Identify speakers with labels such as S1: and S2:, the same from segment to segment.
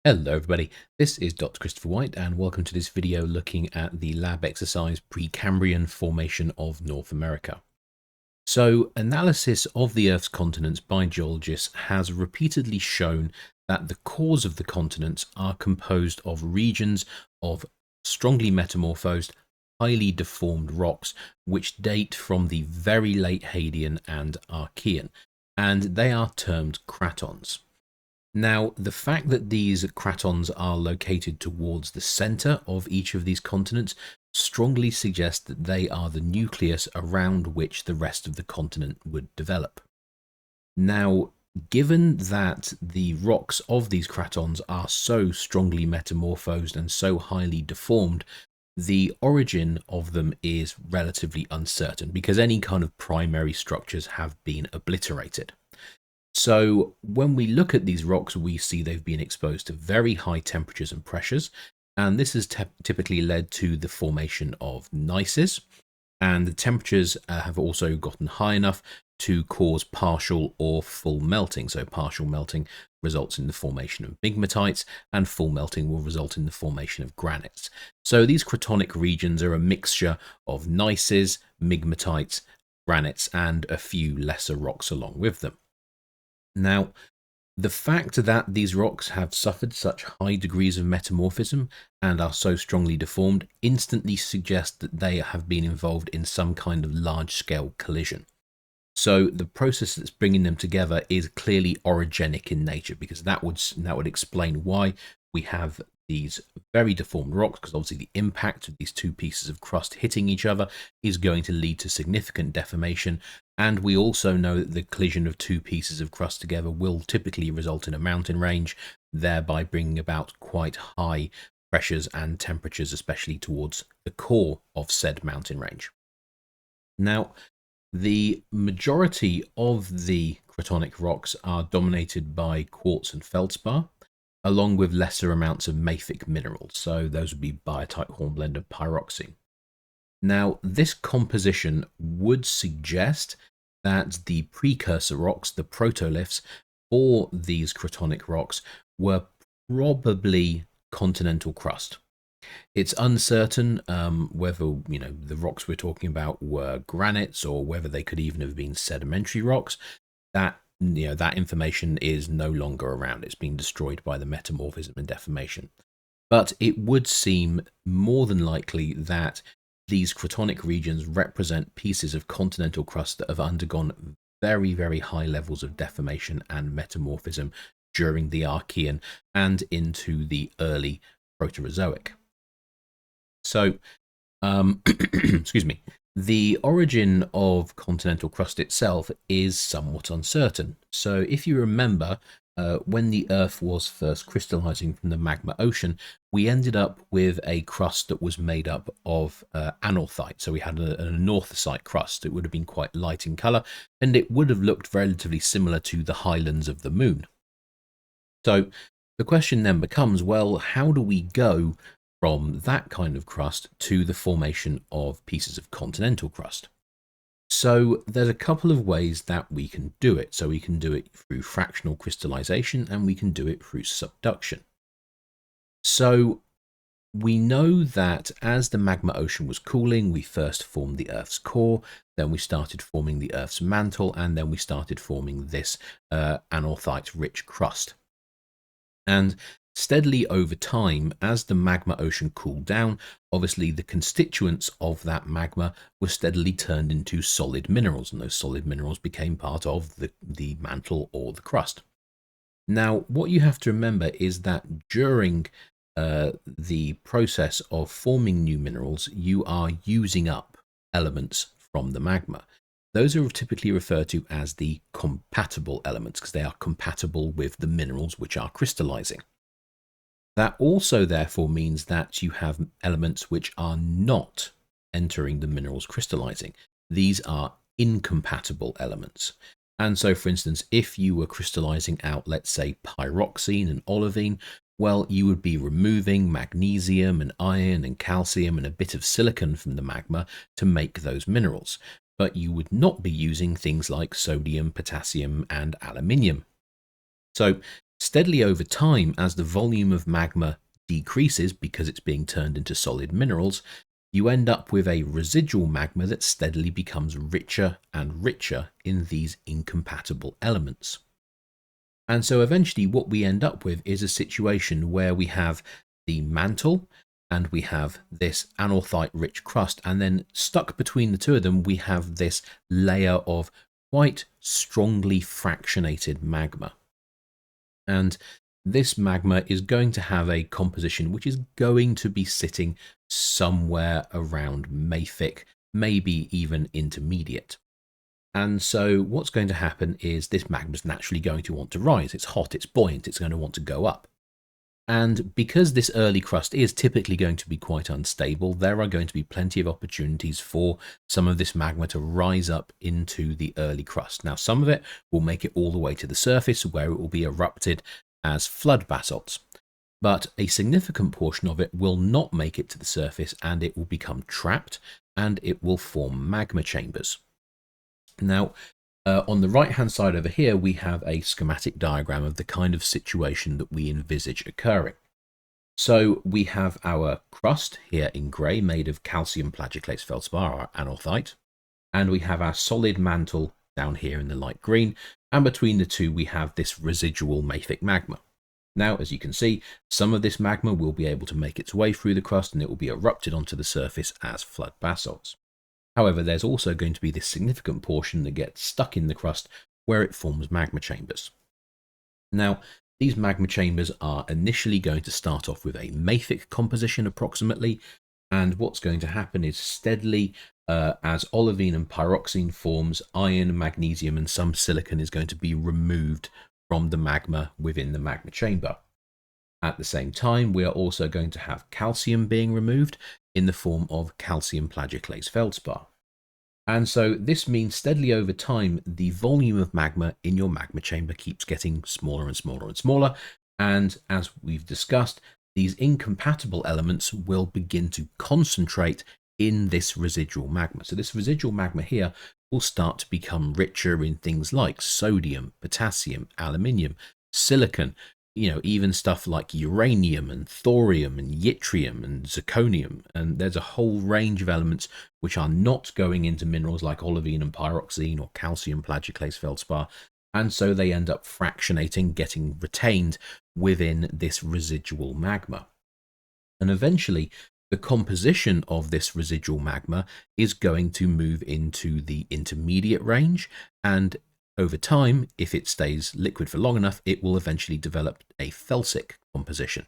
S1: Hello everybody, this is Dr. Christopher White and welcome to this video looking at the lab exercise Precambrian formation of North America. So analysis of the Earth's continents by geologists has repeatedly shown that the cores of the continents are composed of regions of strongly metamorphosed, highly deformed rocks which date from the very late Hadean and Archean, and they are termed cratons. Now, the fact that these cratons are located towards the center of each of these continents strongly suggests that they are the nucleus around which the rest of the continent would develop. Now, given that the rocks of these cratons are so strongly metamorphosed and so highly deformed, the origin of them is relatively uncertain because any kind of primary structures have been obliterated. So when we look at these rocks, we see they've been exposed to very high temperatures and pressures, and this has typically led to the formation of gneisses, and the temperatures have also gotten high enough to cause partial or full melting. So partial melting results in the formation of migmatites, and full melting will result in the formation of granites. So these cratonic regions are a mixture of gneisses, migmatites, granites, and a few lesser rocks along with them. Now, the fact that these rocks have suffered such high degrees of metamorphism and are so strongly deformed instantly suggests that they have been involved in some kind of large-scale collision. So the process that's bringing them together is clearly orogenic in nature, because that would explain why we have these very deformed rocks, because obviously the impact of these two pieces of crust hitting each other is going to lead to significant deformation. And we also know that the collision of two pieces of crust together will typically result in a mountain range, thereby bringing about quite high pressures and temperatures, especially towards the core of said mountain range. Now, the majority of the cratonic rocks are dominated by quartz and feldspar, along with lesser amounts of mafic minerals. So those would be biotite, hornblende, and pyroxene. Now, this composition would suggest that the precursor rocks, the protoliths for these cratonic rocks, were probably continental crust. It's uncertain whether the rocks we're talking about were granites or whether they could even have been sedimentary rocks. That information is no longer around. It's been destroyed by the metamorphism and deformation. But it would seem more than likely that these cratonic regions represent pieces of continental crust that have undergone very, very high levels of deformation and metamorphism during the Archean and into the early Proterozoic. So, excuse me, the origin of continental crust itself is somewhat uncertain. So if you remember, when the Earth was first crystallizing from the magma ocean, we ended up with a crust that was made up of anorthite. So we had an anorthosite crust. It would have been quite light in color, and it would have looked relatively similar to the highlands of the moon. So the question then becomes, well, how do we go from that kind of crust to the formation of pieces of continental crust? So there's a couple of ways that we can do it. So we can do it through fractional crystallization and we can do it through subduction. So we know that as the magma ocean was cooling, we first formed the Earth's core, then we started forming the Earth's mantle, and then we started forming this anorthite-rich crust. And steadily over time, as the magma ocean cooled down, obviously the constituents of that magma were steadily turned into solid minerals, and those solid minerals became part of the mantle or the crust. Now, what you have to remember is that during the process of forming new minerals, you are using up elements from the magma. Those are typically referred to as the compatible elements because they are compatible with the minerals which are crystallizing. That also therefore means that you have elements which are not entering the minerals crystallizing. These are incompatible elements. And so, for instance, if you were crystallizing out, let's say, pyroxene and olivine, well, you would be removing magnesium and iron and calcium and a bit of silicon from the magma to make those minerals. But you would not be using things like sodium, potassium, and aluminium. So Steadily over time, as the volume of magma decreases because it's being turned into solid minerals, you end up with a residual magma that steadily becomes richer and richer in these incompatible elements. And so eventually what we end up with is a situation where we have the mantle and we have this anorthite rich crust, and then stuck between the two of them we have this layer of quite strongly fractionated magma. And this magma is going to have a composition which is going to be sitting somewhere around mafic, maybe even intermediate. And so what's going to happen is this magma is naturally going to want to rise. It's hot, it's buoyant, it's going to want to go up. And because this early crust is typically going to be quite unstable, there are going to be plenty of opportunities for some of this magma to rise up into the early crust. Now, some of it will make it all the way to the surface where it will be erupted as flood basalts. But a significant portion of it will not make it to the surface, and it will become trapped and it will form magma chambers. Now, on the right hand side over here, we have a schematic diagram of the kind of situation that we envisage occurring. So we have our crust here in grey, made of calcium plagioclase feldspar, or anorthite, and we have our solid mantle down here in the light green, and between the two we have this residual mafic magma. Now, as you can see, some of this magma will be able to make its way through the crust and it will be erupted onto the surface as flood basalts. However, there's also going to be this significant portion that gets stuck in the crust where it forms magma chambers. Now, these magma chambers are initially going to start off with a mafic composition approximately, and what's going to happen is steadily, as olivine and pyroxene forms, iron, magnesium and some silicon is going to be removed from the magma within the magma chamber. At the same time, we are also going to have calcium being removed in the form of calcium plagioclase feldspar. And so this means steadily over time, the volume of magma in your magma chamber keeps getting smaller and smaller and smaller. And as we've discussed, these incompatible elements will begin to concentrate in this residual magma. So this residual magma here will start to become richer in things like sodium, potassium, aluminium, silicon, even stuff like uranium and thorium and yttrium and zirconium. And there's a whole range of elements which are not going into minerals like olivine and pyroxene or calcium plagioclase feldspar. And so they end up fractionating, getting retained within this residual magma. And eventually, the composition of this residual magma is going to move into the intermediate range, and over time, if it stays liquid for long enough, it will eventually develop a felsic composition.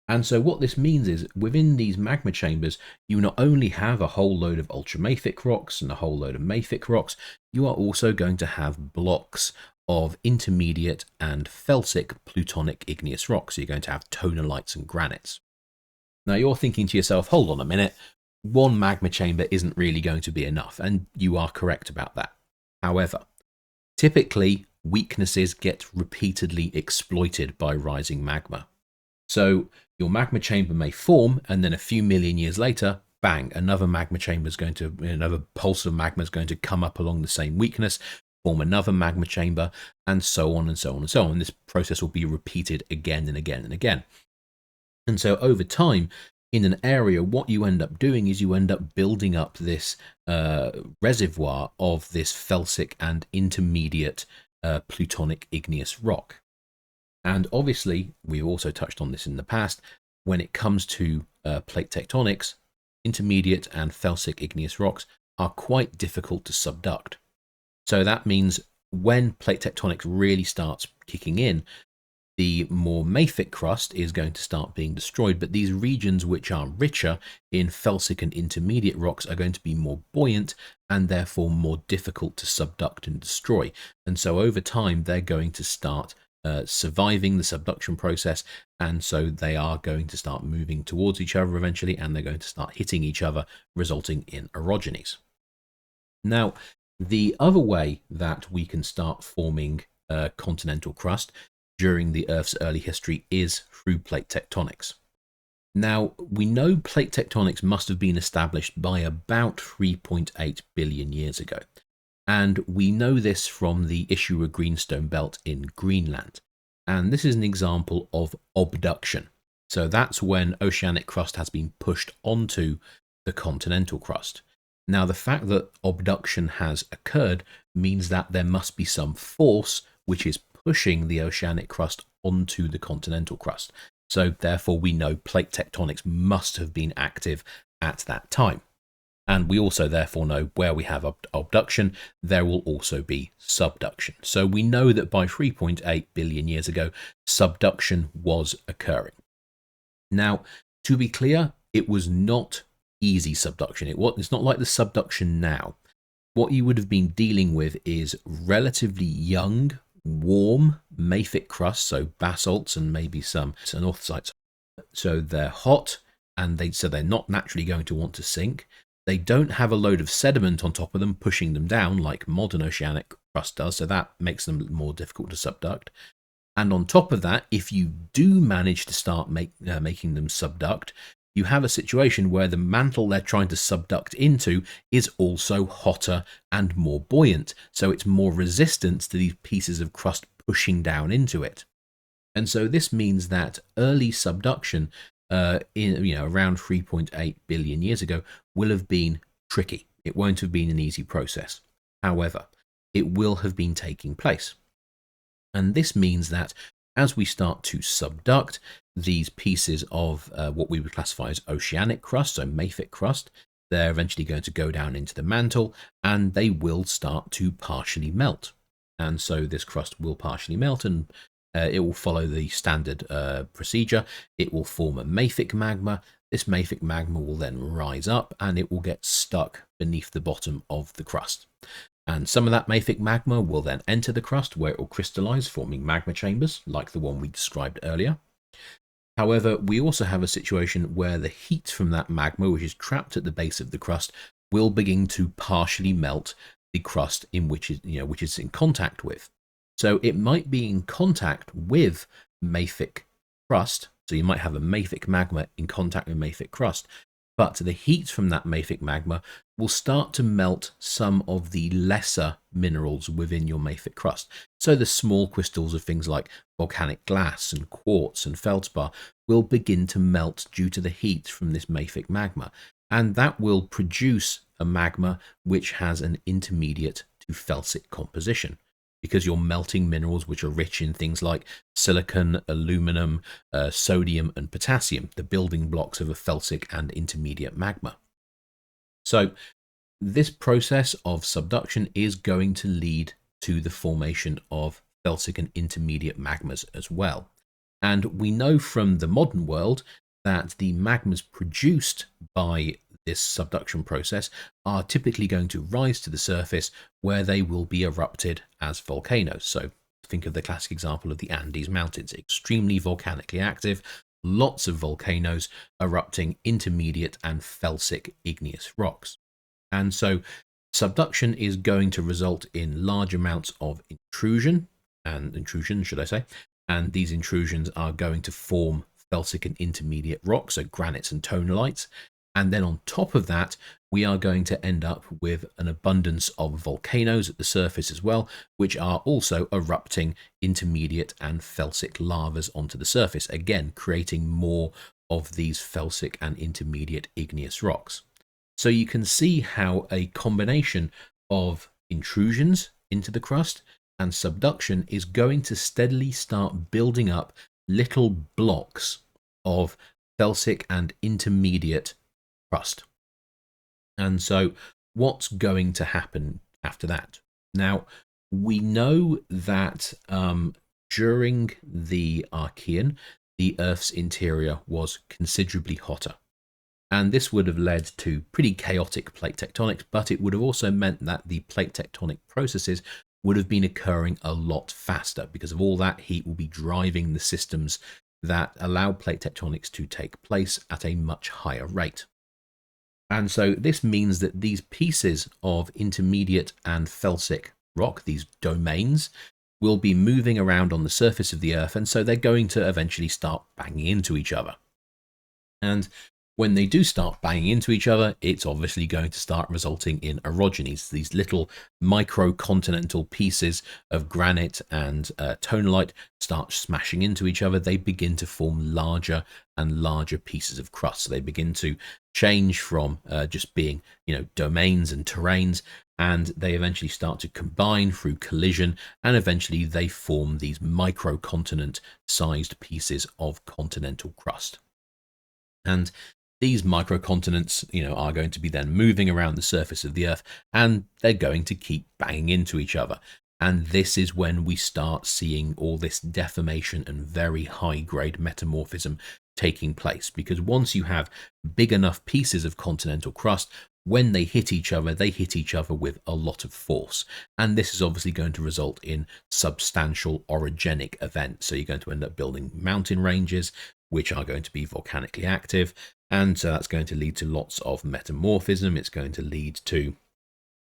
S1: And so what this means is, within these magma chambers, you not only have a whole load of ultramafic rocks and a whole load of mafic rocks, you are also going to have blocks of intermediate and felsic plutonic igneous rocks. So you're going to have tonalites and granites. Now you're thinking to yourself, hold on a minute, one magma chamber isn't really going to be enough, and you are correct about that. However, typically weaknesses get repeatedly exploited by rising magma. So your magma chamber may form, and then a few million years later, bang, another pulse of magma is going to come up along the same weakness, form another magma chamber, and so on and so on and so on. This process will be repeated again and again and again. And so over time, in an area, what you end up doing is you end up building up this reservoir of this felsic and intermediate plutonic igneous rock. And obviously, we've also touched on this in the past, when it comes to plate tectonics, intermediate and felsic igneous rocks are quite difficult to subduct. So that means when plate tectonics really starts kicking in, the more mafic crust is going to start being destroyed, but these regions which are richer in felsic and intermediate rocks are going to be more buoyant and therefore more difficult to subduct and destroy. And so over time, they're going to start surviving the subduction process, and so they are going to start moving towards each other eventually, and they're going to start hitting each other, resulting in orogenies. Now, the other way that we can start forming continental crust during the Earth's early history is through plate tectonics. Now, we know plate tectonics must have been established by about 3.8 billion years ago. And we know this from the Ishiwa Greenstone Belt in Greenland. And this is an example of abduction. So that's when oceanic crust has been pushed onto the continental crust. Now, the fact that abduction has occurred means that there must be some force which is pushing the oceanic crust onto the continental crust. So therefore, we know plate tectonics must have been active at that time. And we also therefore know where we have abduction, there will also be subduction. So we know that by 3.8 billion years ago, subduction was occurring. Now, to be clear, it was not easy subduction. It's not like the subduction now. What you would have been dealing with is relatively young, warm mafic crust, so basalts and maybe some anorthosites. So they're hot, and they're not naturally going to want to sink. They don't have a load of sediment on top of them pushing them down like modern oceanic crust does, so that makes them more difficult to subduct. And on top of that, if you do manage to start making them subduct, you have a situation where the mantle they're trying to subduct into is also hotter and more buoyant, so it's more resistant to these pieces of crust pushing down into it. And so this means that early subduction around 3.8 billion years ago will have been tricky. It won't have been an easy process. However, it will have been taking place. And this means that as we start to subduct these pieces of what we would classify as oceanic crust, so mafic crust, they're eventually going to go down into the mantle and they will start to partially melt. And so this crust will partially melt, and it will follow the standard procedure. It will form a mafic magma. This mafic magma will then rise up and it will get stuck beneath the bottom of the crust. And some of that mafic magma will then enter the crust where it will crystallize, forming magma chambers like the one we described earlier. However, we also have a situation where the heat from that magma, which is trapped at the base of the crust, will begin to partially melt the crust in which it's in contact with. So it might be in contact with mafic crust. So you might have a mafic magma in contact with mafic crust, but the heat from that mafic magma will start to melt some of the lesser minerals within your mafic crust. So the small crystals of things like volcanic glass and quartz and feldspar will begin to melt due to the heat from this mafic magma. And that will produce a magma which has an intermediate to felsic composition, because you're melting minerals which are rich in things like silicon, aluminum, sodium, and potassium, the building blocks of a felsic and intermediate magma. So this process of subduction is going to lead to the formation of felsic and intermediate magmas as well. And we know from the modern world that the magmas produced by this subduction process are typically going to rise to the surface where they will be erupted as volcanoes. So think of the classic example of the Andes Mountains, extremely volcanically active, lots of volcanoes erupting intermediate and felsic igneous rocks. And so subduction is going to result in large amounts of intrusion, and these intrusions are going to form felsic and intermediate rocks, so granites and tonalites. And then on top of that, we are going to end up with an abundance of volcanoes at the surface as well, which are also erupting intermediate and felsic lavas onto the surface, again, creating more of these felsic and intermediate igneous rocks. So you can see how a combination of intrusions into the crust and subduction is going to steadily start building up little blocks of felsic and intermediate crust. And so what's going to happen after that? Now, we know that during the Archean, the Earth's interior was considerably hotter. And this would have led to pretty chaotic plate tectonics, but it would have also meant that the plate tectonic processes would have been occurring a lot faster, because of all that heat will be driving the systems that allow plate tectonics to take place at a much higher rate. And so this means that these pieces of intermediate and felsic rock, these domains, will be moving around on the surface of the Earth, and so they're going to eventually start banging into each other. And When they do start banging into each other, it's obviously going to start resulting in orogenies, these little microcontinental pieces of granite and tonalite start smashing into each other. They begin to form larger and larger pieces of crust. So they begin to change from just being, domains and terrains, and they eventually start to combine through collision, and eventually they form these microcontinent sized pieces of continental crust. And these microcontinents, are going to be then moving around the surface of the Earth, and they're going to keep banging into each other. And this is when we start seeing all this deformation and very high-grade metamorphism taking place. Because once you have big enough pieces of continental crust, when they hit each other with a lot of force. And this is obviously going to result in substantial orogenic events. So you're going to end up building mountain ranges, which are going to be volcanically active. And so that's going to lead to lots of metamorphism. It's going to lead to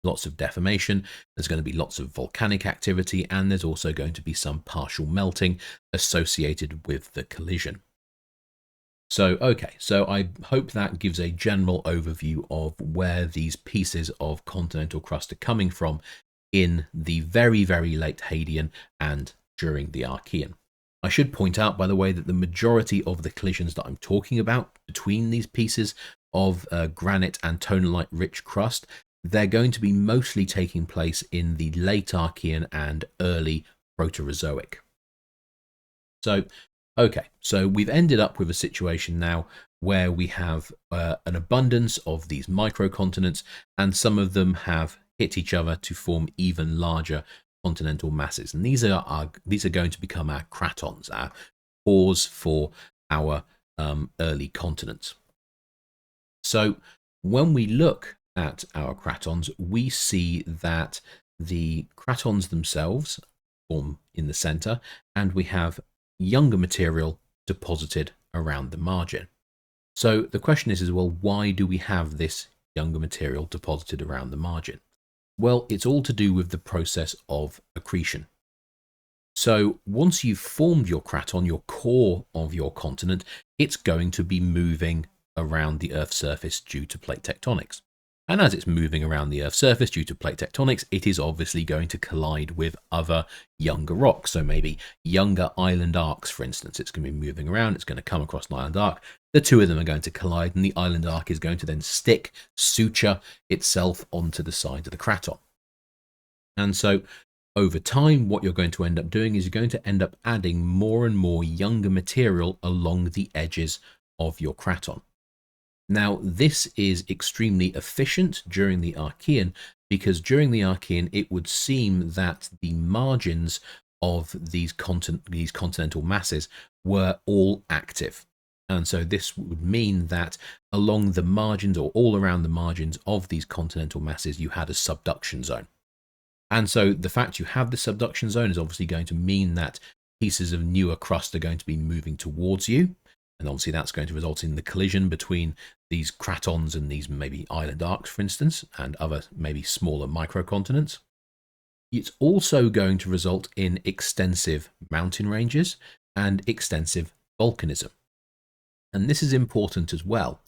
S1: lots of deformation. There's going to be lots of volcanic activity, and there's also going to be some partial melting associated with the collision. So, okay, so I hope that gives a general overview of where these pieces of continental crust are coming from in the very, very late Hadean and during the Archean. I should point out, by the way, that the majority of the collisions that I'm talking about between these pieces of granite and tonalite-rich crust, they're going to be mostly taking place in the late Archean and early Proterozoic. So, okay, so we've ended up with a situation now where we have an abundance of these microcontinents, and some of them have hit each other to form even larger continental masses. And these are going to become our cratons, our cores for our early continents. So when we look at our cratons, we see that the cratons themselves form in the center, and we have younger material deposited around the margin. So the question is, well, why do we have this younger material deposited around the margin? Well, it's all to do with the process of accretion. So once you've formed your craton, your core of your continent, it's going to be moving around the Earth's surface due to plate tectonics. And as it's moving around the Earth's surface due to plate tectonics, it is obviously going to collide with other younger rocks. So maybe younger island arcs, for instance. It's going to be moving around, it's going to come across an island arc. The two of them are going to collide, and the island arc is going to then suture itself onto the side of the craton. And so over time, what you're going to end up doing is you're going to end up adding more and more younger material along the edges of your craton. Now, this is extremely efficient during the Archean, because during the Archean, it would seem that the margins of these continental masses were all active. And so this would mean that along the margins, or all around the margins of these continental masses, you had a subduction zone. And so the fact you have the subduction zone is obviously going to mean that pieces of newer crust are going to be moving towards you. And obviously that's going to result in the collision between these cratons and these maybe island arcs, for instance, and other maybe smaller microcontinents. It's also going to result in extensive mountain ranges and extensive volcanism. And this is important as well,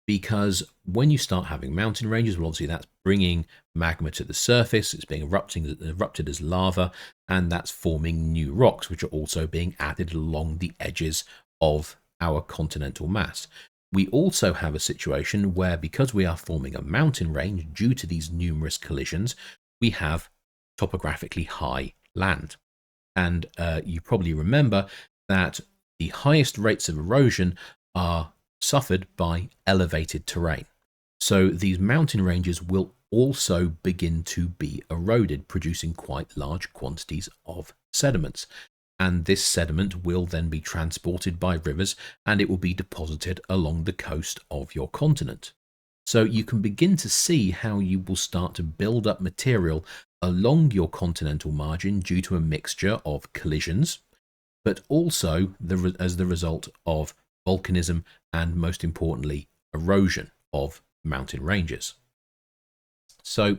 S1: because when you start having mountain ranges, well, obviously that's bringing magma to the surface, it's being erupted as lava, and that's forming new rocks, which are also being added along the edges of our continental mass. We also have a situation where, because we are forming a mountain range due to these numerous collisions, we have topographically high land. And you probably remember that the highest rates of erosion are suffered by elevated terrain. So these mountain ranges will also begin to be eroded, producing quite large quantities of sediments. And this sediment will then be transported by rivers, and it will be deposited along the coast of your continent. So you can begin to see how you will start to build up material along your continental margin due to a mixture of collisions, but also as the result of volcanism and, most importantly, erosion of mountain ranges. So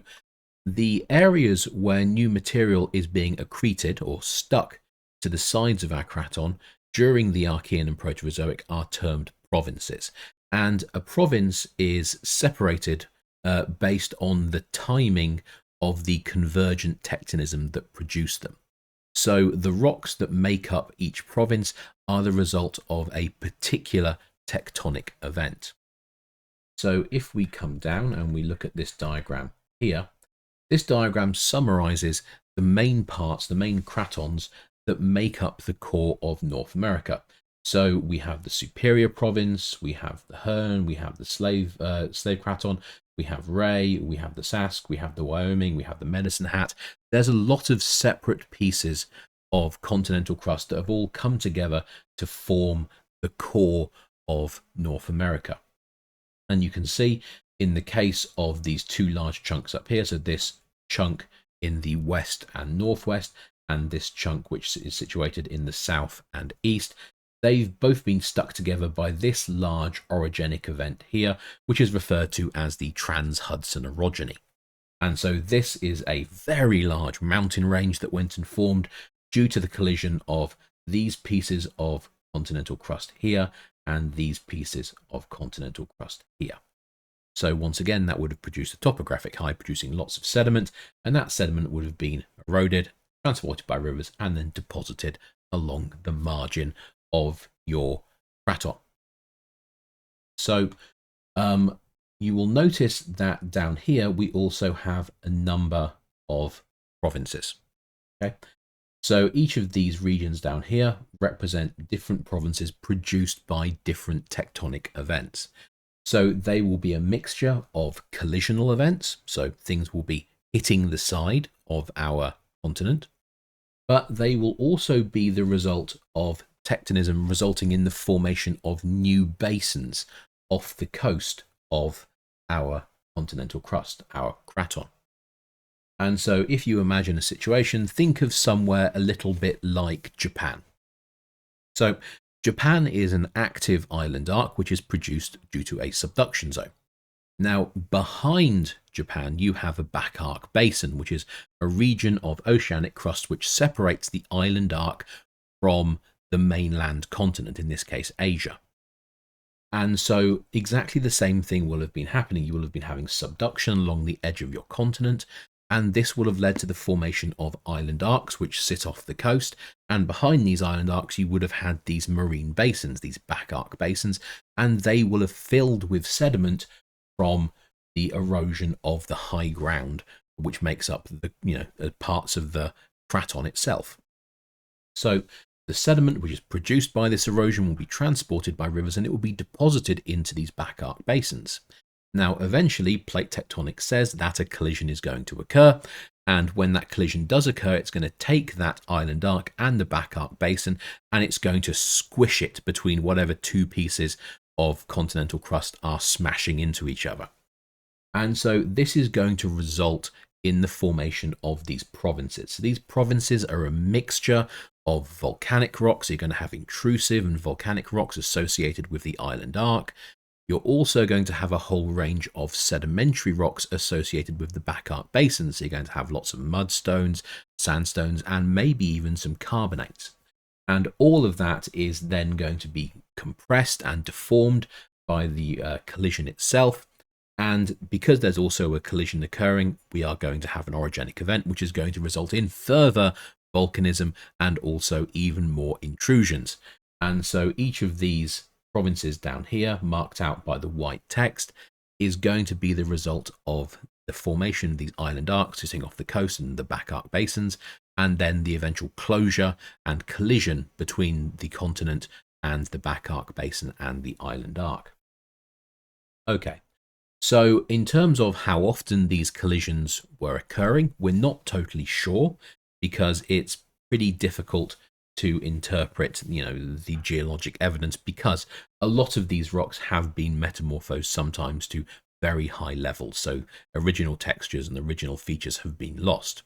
S1: the areas where new material is being accreted or stuck to the sides of our craton during the Archean and Proterozoic are termed provinces. And a province is separated based on the timing of the convergent tectonism that produced them. So the rocks that make up each province are the result of a particular tectonic event. So if we come down and we look at this diagram here, this diagram summarizes the main parts, the main cratons that make up the core of North America. So we have the Superior Province, we have the Hearn, we have the Slave Craton, we have Ray, we have the Sask, we have the Wyoming, we have the Medicine Hat. There's a lot of separate pieces of continental crust that have all come together to form the core of North America. And you can see in the case of these two large chunks up here, so this chunk in the west and northwest, and this chunk which is situated in the south and east, they've both been stuck together by this large orogenic event here, which is referred to as the Trans-Hudson orogeny. And so this is a very large mountain range that went and formed due to the collision of these pieces of continental crust here and these pieces of continental crust here. So once again, that would have produced a topographic high, producing lots of sediment, and that sediment would have been eroded, transported by rivers, and then deposited along the margin of your craton. So you will notice that down here we also have a number of provinces. Okay, so each of these regions down here represent different provinces produced by different tectonic events. So they will be a mixture of collisional events, so things will be hitting the side of our continent, but they will also be the result of tectonism resulting in the formation of new basins off the coast of our continental crust, our craton. And so if you imagine a situation, think of somewhere a little bit like Japan. So Japan is an active island arc which is produced due to a subduction zone. Now, behind Japan, you have a back arc basin, which is a region of oceanic crust which separates the island arc from the mainland continent, in this case, Asia. And so exactly the same thing will have been happening. You will have been having subduction along the edge of your continent, and this will have led to the formation of island arcs which sit off the coast. And behind these island arcs, you would have had these marine basins, these back arc basins, and they will have filled with sediment from the erosion of the high ground, which makes up the parts of the craton itself. So the sediment which is produced by this erosion will be transported by rivers and it will be deposited into these back arc basins. Now, eventually, plate tectonics says that a collision is going to occur, and when that collision does occur, it's going to take that island arc and the back arc basin, and it's going to squish it between whatever two pieces of continental crust are smashing into each other. And so this is going to result in the formation of these provinces. So these provinces are a mixture of volcanic rocks. You're going to have intrusive and volcanic rocks associated with the island arc. You're also going to have a whole range of sedimentary rocks associated with the back arc basins. So you're going to have lots of mudstones, sandstones, and maybe even some carbonates. And all of that is then going to be compressed and deformed by the collision itself. And because there's also a collision occurring, we are going to have an orogenic event, which is going to result in further volcanism and also even more intrusions. And so each of these provinces down here, marked out by the white text, is going to be the result of the formation of these island arcs sitting off the coast and the back arc basins, and then the eventual closure and collision between the continent and the back arc basin and the island arc. Okay. So in terms of how often these collisions were occurring, we're not totally sure because it's pretty difficult to interpret, the geologic evidence, because a lot of these rocks have been metamorphosed sometimes to very high levels. So original textures and original features have been lost.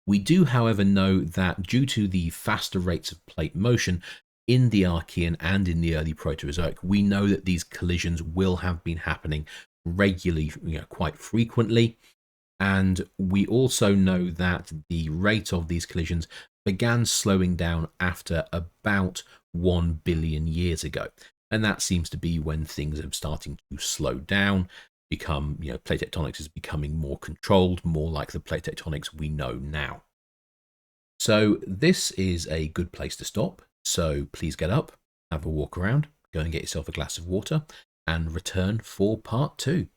S1: We do, however, know that due to the faster rates of plate motion in the Archean and in the early Proterozoic, we know that these collisions will have been happening regularly, quite frequently. And we also know that the rate of these collisions began slowing down after about 1 billion years ago. And that seems to be when things are starting to slow down, become, plate tectonics is becoming more controlled, more like the plate tectonics we know now. So this is a good place to stop. So please get up, have a walk around, go and get yourself a glass of water, and return for part 2.